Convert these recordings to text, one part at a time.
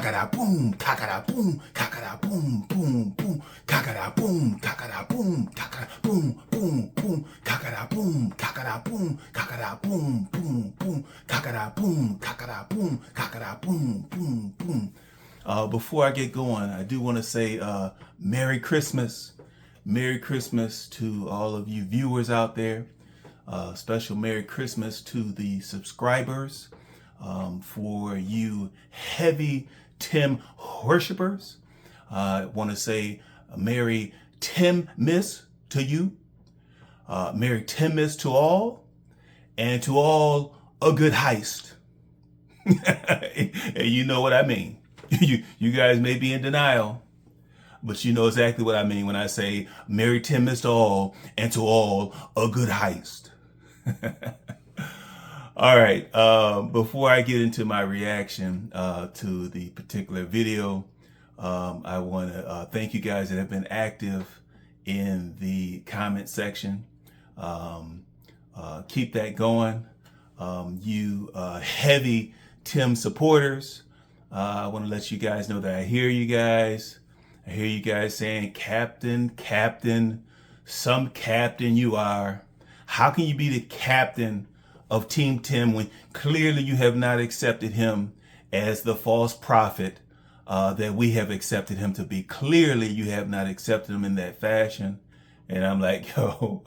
Kakada boom, kakada boom, kakada boom, boom, boom, kakada boom, kakada boom, kakada boom, boom, boom, kakada boom, kakada boom, kakada boom, boom, boom, kakada boom, kakada boom, kakada boom, boom, boom. Before I get going, I do want to say Merry Christmas. Merry Christmas to all of you viewers out there. Special Merry Christmas to the subscribers. For you heavy Tim worshipers, I want to say Merry Tim-miss to you. Merry Tim-miss to all. And to all, a good heist. And you know what I mean. You guys may be in denial, but you know exactly what I mean when I say Merry Tim-miss to all, and to all, a good heist. All right, before I get into my reaction to the particular video, I want to thank you guys that have been active in the comment section. Keep that going. You heavy Tim supporters, I want to let you guys know that I hear you guys. I hear you guys saying, Captain, Captain, some captain you are. How can you be the captain of Team Tim when clearly you have not accepted him as the false prophet that we have accepted him to be? Clearly you have not accepted him in that fashion. And I'm like, yo,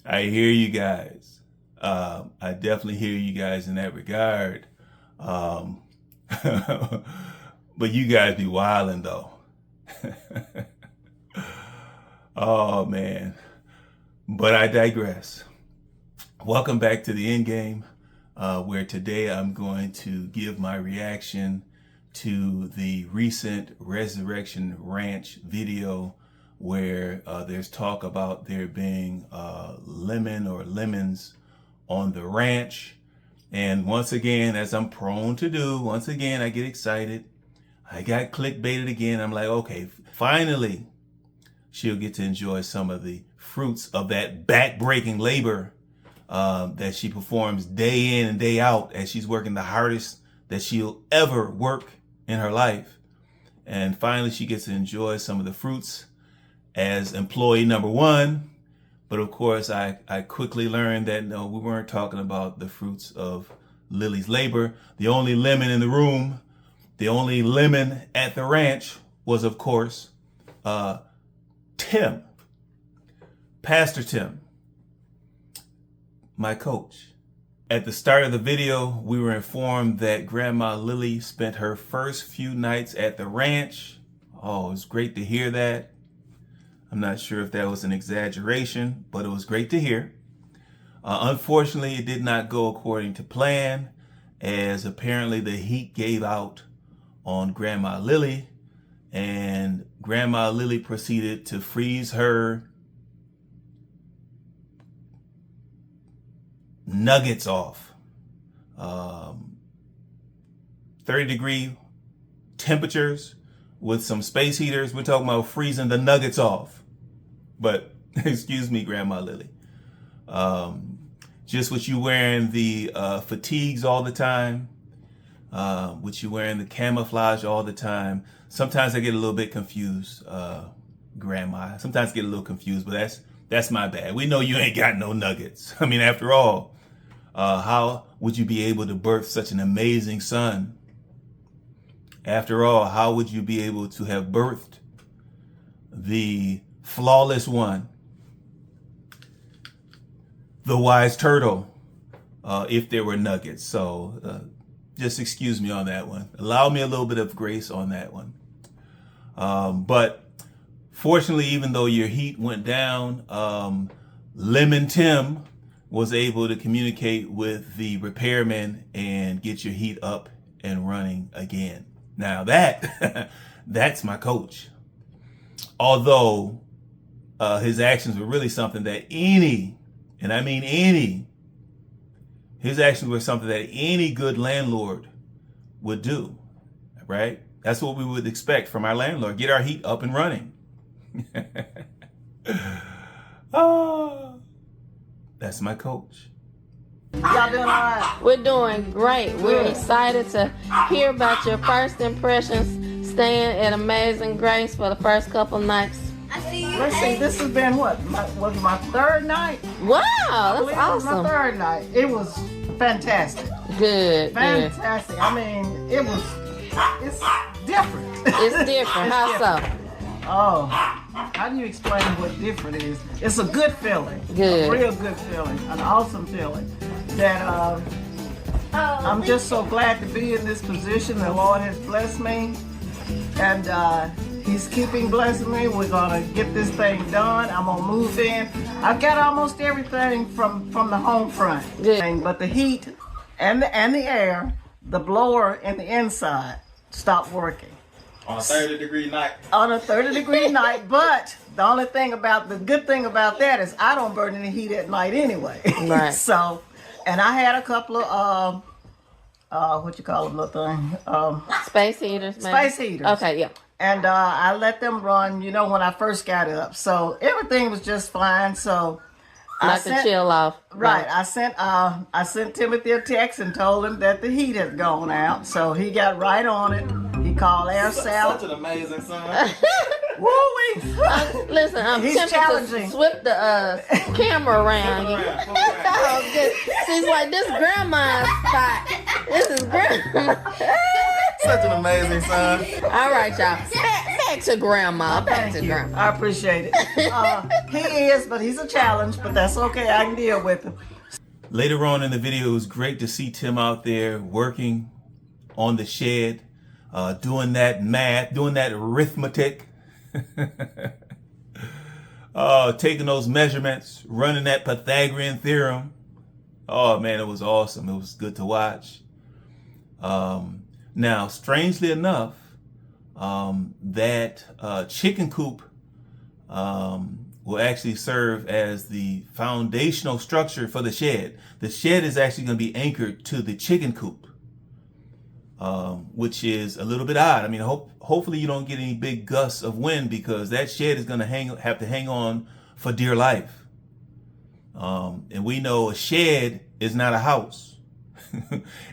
I hear you guys. I definitely hear you guys in that regard. But you guys be wildin' though. Oh man. But I digress. Welcome back to the end game, where today I'm going to give my reaction to the recent Resurrection Ranch video where there's talk about there being lemon or lemons on the ranch. And once again, as I'm prone to do, once again, I get excited. I got clickbaited again. I'm like, okay, finally, she'll get to enjoy some of the fruits of that back-breaking labor that she performs day in and day out as she's working the hardest that she'll ever work in her life. And finally, she gets to enjoy some of the fruits as employee number one. But of course, I quickly learned that no, we weren't talking about the fruits of Lily's labor. The only lemon in the room, the only lemon at the ranch was, of course, Tim, Pastor Tim, my coach. At the start of the video, we were informed that Grandma Lily spent her first few nights at the ranch. Oh, it was great to hear that. I'm not sure if that was an exaggeration, but it was great to hear. Unfortunately, it did not go according to plan, as apparently the heat gave out on Grandma Lily, and Grandma Lily proceeded to freeze her nuggets off. 30-degree temperatures with some space heaters. We're talking about freezing the nuggets off. But excuse me, Grandma Lily. Just what you wearing the fatigues all the time, what you wearing the camouflage all the time. Sometimes I get a little bit confused, Grandma. Sometimes I get a little confused, but that's my bad. We know you ain't got no nuggets. I mean, after all, how would you be able to birth such an amazing son? After all, how would you be able to have birthed the flawless one, the wise turtle, if there were nuggets? So just excuse me on that one. Allow me a little bit of grace on that one. But fortunately, even though your heat went down, Lemon Tim was able to communicate with the repairman and get your heat up and running again. Now that's my coach. Although his actions were really something that his actions were something that any good landlord would do, right? That's what we would expect from our landlord. Get our heat up and running. Oh, that's my coach. Y'all doing all right? We're doing great. We're excited to hear about your first impressions staying at Amazing Grace for the first couple nights. Let's see, this has been what? Was it my third night? Wow, I that's believe it was awesome. my third night. It was fantastic. Good. Fantastic. I mean, it's different. It's different. How so? Oh, how do you explain what different is? It's a good feeling. Good. A real good feeling. An awesome feeling. That I'm just so glad to be in this position. The Lord has blessed me. And He's keeping blessing me. We're gonna get this thing done. I'm gonna move in. I've got almost everything from the home front. Good. But the heat and the air, the blower and the inside stopped working. On a 30-degree night. On a 30-degree night, but the good thing about that is I don't burn any heat at night anyway. Right. So, and I had a couple of what you call them, little thing? Space heaters, maybe? Space heaters. Okay, yeah. And I let them run, when I first got up. So everything was just fine. So Like to chill off. Right. I sent Timothy a text and told him that the heat had gone out. So he got right on it. He called Air Salad. Such an amazing son. Woo-wee! Listen, I'm He's tempted challenging. to swip the camera around you. Oh, good. She's like, this grandma's spot. This is grandma. Such an amazing son. All right, y'all. Back to grandma. Back to Thank you. grandma. I appreciate it. He is, but he's a challenge, but that's okay. I can deal with him. Later on in the video, it was great to see Tim out there working on the shed, doing that math, doing that arithmetic, taking those measurements, running that Pythagorean theorem. Oh man, it was awesome. It was good to watch. Now, strangely enough, that chicken coop will actually serve as the foundational structure for the shed. The shed is actually going to be anchored to the chicken coop, which is a little bit odd. I mean, hopefully you don't get any big gusts of wind, because that shed is going to have to hang on for dear life. And we know a shed is not a house,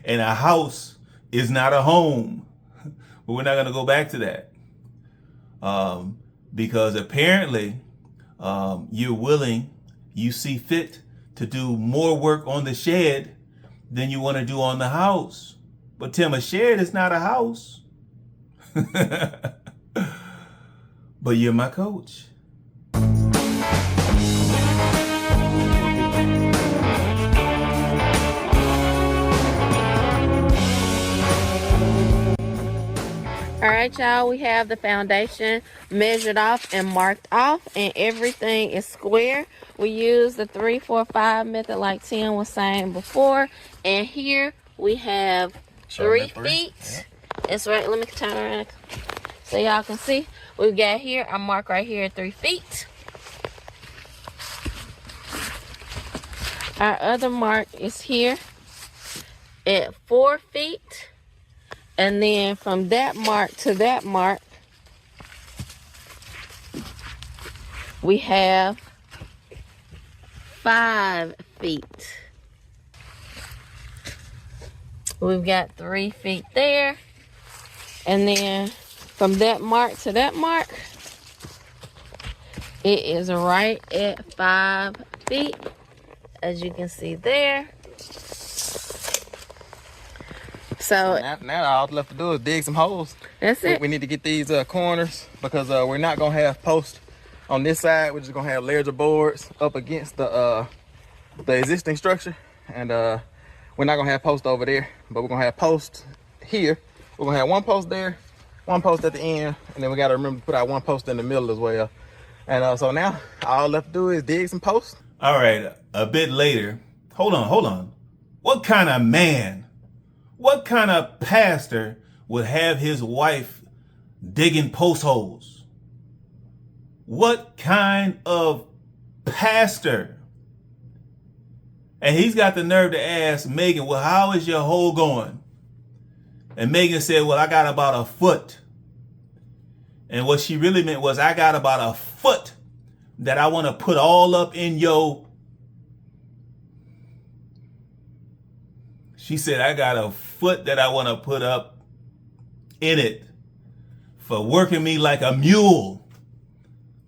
and a house is not a home. But we're not going to go back to that, because apparently you see fit to do more work on the shed than you want to do on the house. But Tim, a shed is not a house. But you're my coach. All right, y'all, we have the foundation measured off and marked off, and everything is square. We use the 3, 4, 5 method like Tim was saying before. And here we have 3 feet. Yeah. That's right. Let me turn around so y'all can see. We've got here, I mark right here at 3 feet. Our other mark is here at 4 feet. And then from that mark to that mark, we have 5 feet. We've got 3 feet there. And then from that mark to that mark, it is right at 5 feet, as you can see there. So now all left to do is dig some holes. That's it. We need to get these corners, because we're not gonna have posts on this side. We're just gonna have layers of boards up against the existing structure, and we're not gonna have posts over there, but we're gonna have posts here. We're gonna have one post there, one post at the end, and then we gotta remember to put out one post in the middle as well. And so now all left to do is dig some posts. All right, a bit later. Hold on. What kind of man? What kind of pastor would have his wife digging post holes? What kind of pastor? And he's got the nerve to ask Megan, well, how is your hole going? And Megan said, well, I got about a foot. And what she really meant was, I got about a foot that I want to put all up in your... She said, I got a foot that I want to put up in it for working me like a mule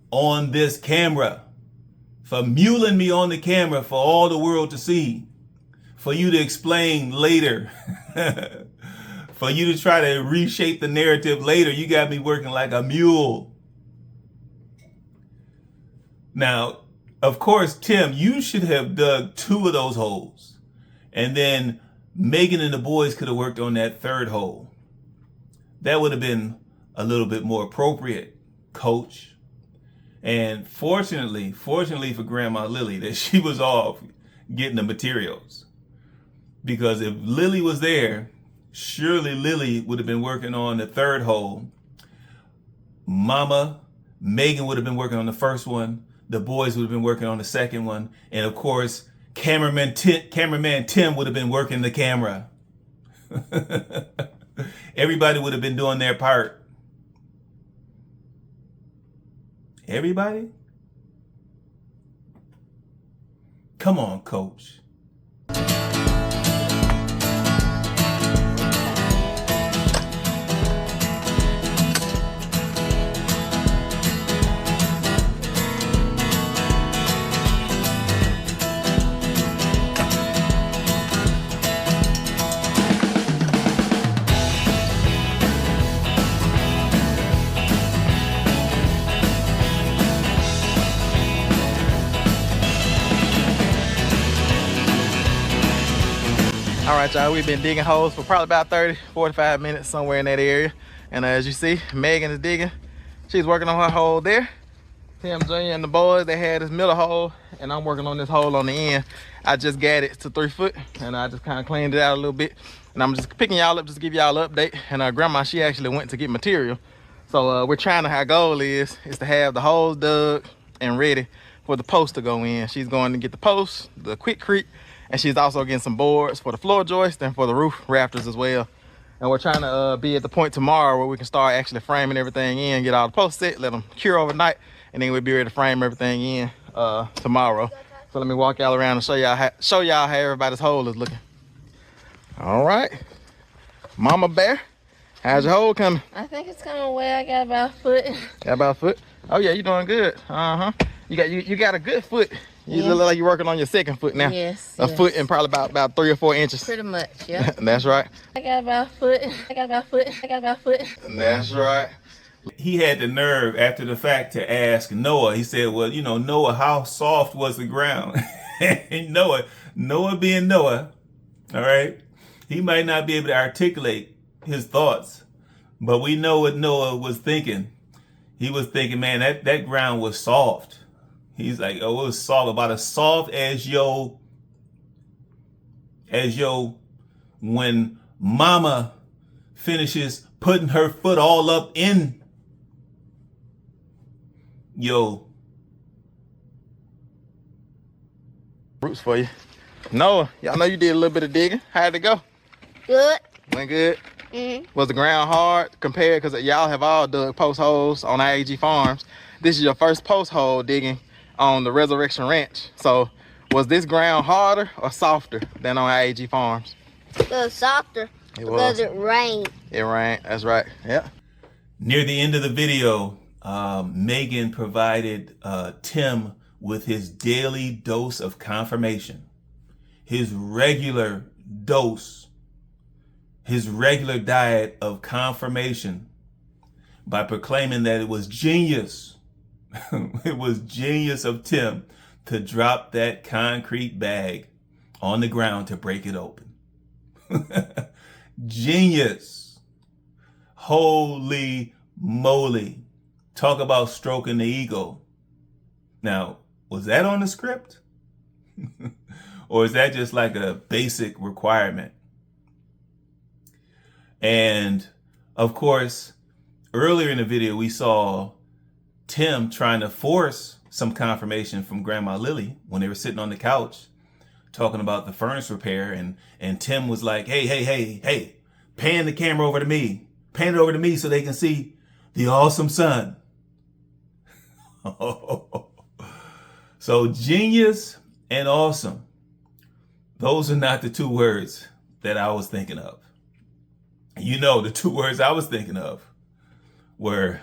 on this camera, for muling me on the camera for all the world to see, for you to explain later, for you to try to reshape the narrative later. You got me working like a mule. Now, of course, Tim, you should have dug 2 of those holes, and then Megan and the boys could have worked on that 3rd hole. That would have been a little bit more appropriate, Coach. And fortunately for Grandma Lily, that she was off getting the materials. Because if Lily was there, surely Lily would have been working on the 3rd hole. Mama, Megan would have been working on the 1st one. The boys would have been working on the 2nd one. And of course, cameraman Tim would have been working the camera. Everybody would have been doing their part. Everybody? Come on, Coach. All right, y'all, we've been digging holes for probably about 30, 45 minutes, somewhere in that area. And as you see, Megan is digging. She's working on her hole there. Tim Jr. and the boys, they had this middle hole, and I'm working on this hole on the end. I just got it to 3 foot, and I just kind of cleaned it out a little bit. And I'm just picking y'all up just to give y'all an update. And Grandma, she actually went to get material. So we're trying to, our goal is to have the holes dug and ready for the post to go in. She's going to get the post, the quickcrete, and she's also getting some boards for the floor joist and for the roof rafters as well. And we're trying to be at the point tomorrow where we can start actually framing everything in, get all the posts set, let them cure overnight, and then we'll be ready to frame everything in tomorrow. So let me walk y'all around and show y'all how everybody's hole is looking. All right, Mama Bear, how's your hole coming? I think it's coming well. I got about a foot. Got about a foot? Oh yeah, you're doing good. You got a good foot. You look like you're working on your 2nd foot now. Yes. A foot and probably about 3 or 4 inches. Pretty much, yeah. That's right. I got about a foot. That's right. He had the nerve after the fact to ask Noah. He said, well, you know, Noah, how soft was the ground? And Noah being Noah, all right, he might not be able to articulate his thoughts, but we know what Noah was thinking. He was thinking, man, that ground was soft. He's like, oh, it was soft, about as soft as when Mama finishes putting her foot all up in roots for you. Noah, y'all know you did a little bit of digging. How'd it go? Good. Went good? Mm-hmm. Was the ground hard compared, because y'all have all dug post holes on IAG farms. This is your first post hole digging on the Resurrection Ranch. So was this ground harder or softer than on IAG farms? It was softer because it rained. It rained, that's right, yeah. Near the end of the video, Megan provided Tim with his daily dose of confirmation, his regular dose, his regular diet of confirmation, by proclaiming that it was genius. It was genius of Tim to drop that concrete bag on the ground to break it open. Genius. Holy moly. Talk about stroking the ego. Now, was that on the script? Or is that just like a basic requirement? And of course, earlier in the video, we saw Tim trying to force some confirmation from Grandma Lily when they were sitting on the couch talking about the furnace repair. And Tim was like, hey, pan the camera over to me. Pan it over to me so they can see the awesome sun. So genius and awesome. Those are not the 2 words that I was thinking of. You know, the two words I was thinking of were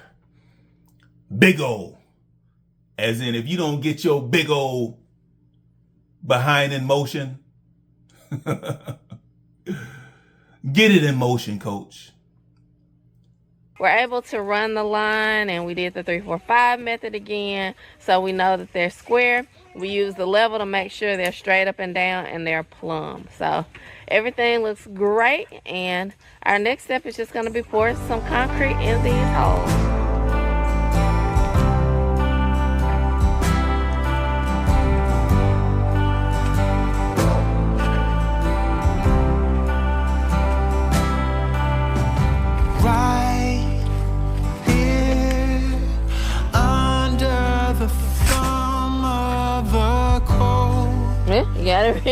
big ol'. As in, if you don't get your big ol' behind in motion, get it in motion, coach. We're able to run the line, and we did the 3-4-5 method again, so we know that they're square. We use the level to make sure they're straight up and down and they're plumb. So everything looks great, and our next step is just going to be pouring some concrete in these holes. You got it ready.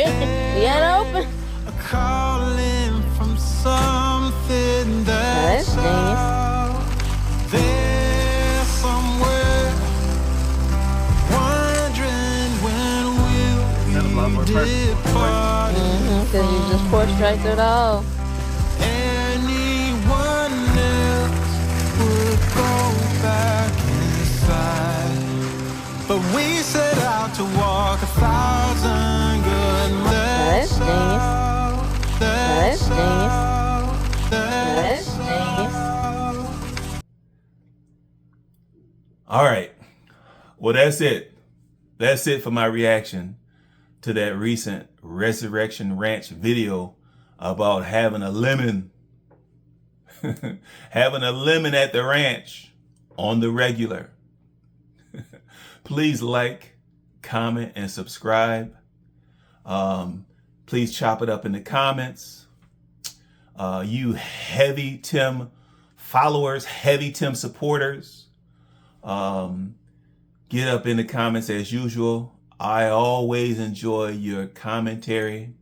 You got it open. Calling from something that's out there somewhere, wondering when we'll be departed. Because you just pour straight through the hole. Anyone else would go back inside, but we set out to walk 1,000 good miles. That's genius. All right. Well, that's it. That's it for my reaction to that recent Resurrection Ranch video about having a lemon. Having a lemon at the ranch on the regular. Please like, comment, and subscribe. Please chop it up in the comments. You Heavy Tim followers, Heavy Tim supporters, get up in the comments as usual. I always enjoy your commentary.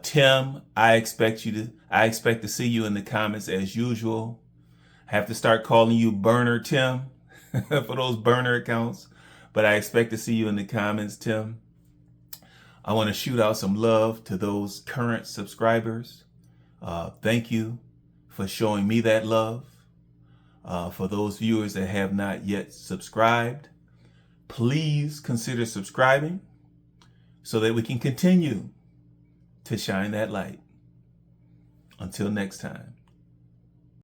Tim, I expect to see you in the comments as usual. Have to start calling you Burner Tim for those burner accounts, but I expect to see you in the comments, Tim. I want to shoot out some love to those current subscribers. Thank you for showing me that love. For those viewers that have not yet subscribed, please consider subscribing so that we can continue to shine that light. Until next time.